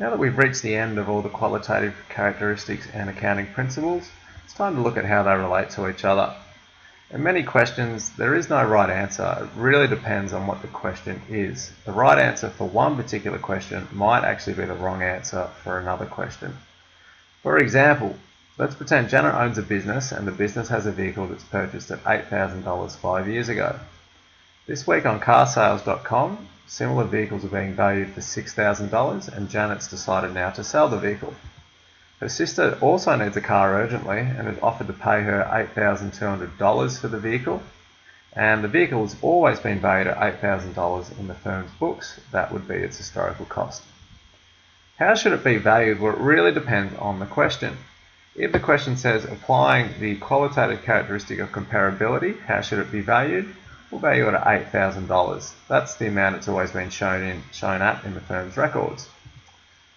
Now that we've reached the end of all the qualitative characteristics and accounting principles, it's time to look at how they relate to each other. In many questions, there is no right answer. It really depends on what the question is. The right answer for one particular question might actually be the wrong answer for another question. For example, let's pretend Janet owns a business and the business has a vehicle that's purchased at $8,000 5 years ago. This week on carsales.com, similar vehicles are being valued for $6,000 and Janet's decided now to sell the vehicle. Her sister also needs a car urgently and has offered to pay her $8,200 for the vehicle, and the vehicle has always been valued at $8,000 in the firm's books. That would be its historical cost. How should it be valued? Well, it really depends on the question. If the question says applying the qualitative characteristic of comparability, how should it be valued? We'll value it at $8,000. That's the amount it's always been shown at in the firm's records.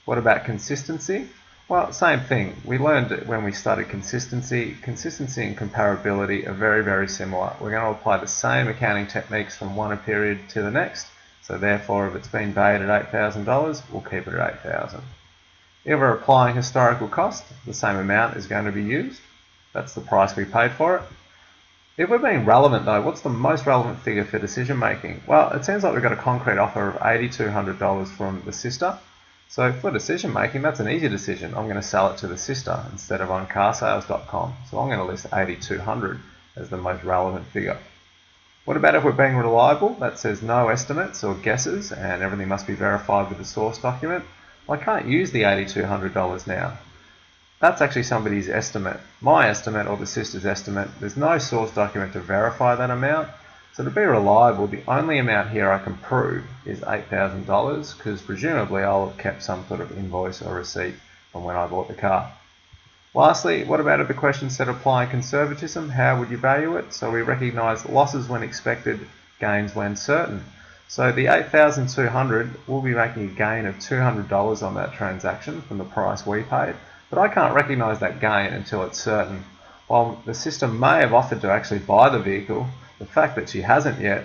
What about consistency? Well, same thing. We learned when we studied consistency. Consistency and comparability are very, very similar. We're going to apply the same accounting techniques from one period to the next. So therefore, if it's been valued at $8,000, we'll keep it at $8,000. If we're applying historical cost, the same amount is going to be used. That's the price we paid for it. If we're being relevant though, what's the most relevant figure for decision making? Well, it seems like we've got a concrete offer of $8,200 from the sister. So for decision making, that's an easy decision. I'm going to sell it to the sister instead of on carsales.com. So I'm going to list $8,200 as the most relevant figure. What about if we're being reliable? That says no estimates or guesses and everything must be verified with the source document. Well, I can't use the $8,200 now. That's actually somebody's estimate. My estimate or the sister's estimate. There's no source document to verify that amount. So to be reliable, the only amount here I can prove is $8,000 because presumably I'll have kept some sort of invoice or receipt from when I bought the car. Lastly, what about if the question said applying conservatism? How would you value it? So we recognise losses when expected, gains when certain. So the $8,200, we'll be making a gain of $200 on that transaction from the price we paid. But I can't recognise that gain until it's certain. While the sister may have offered to actually buy the vehicle, the fact that she hasn't yet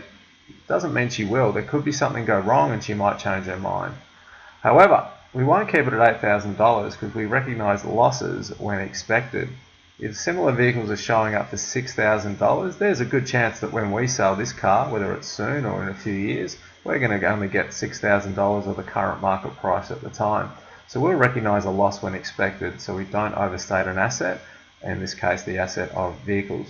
doesn't mean she will. There could be something go wrong and she might change her mind. However, we won't keep it at $8,000 because we recognise losses when expected. If similar vehicles are showing up for $6,000, there's a good chance that when we sell this car, whether it's soon or in a few years, we're going to only get $6,000 of the current market price at the time. So we'll recognise a loss when expected so we don't overstate an asset, in this case the asset of vehicles.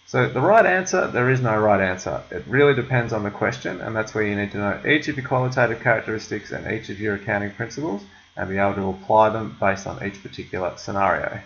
So the right answer, there is no right answer. It really depends on the question, and that's where you need to know each of your qualitative characteristics and each of your accounting principles and be able to apply them based on each particular scenario.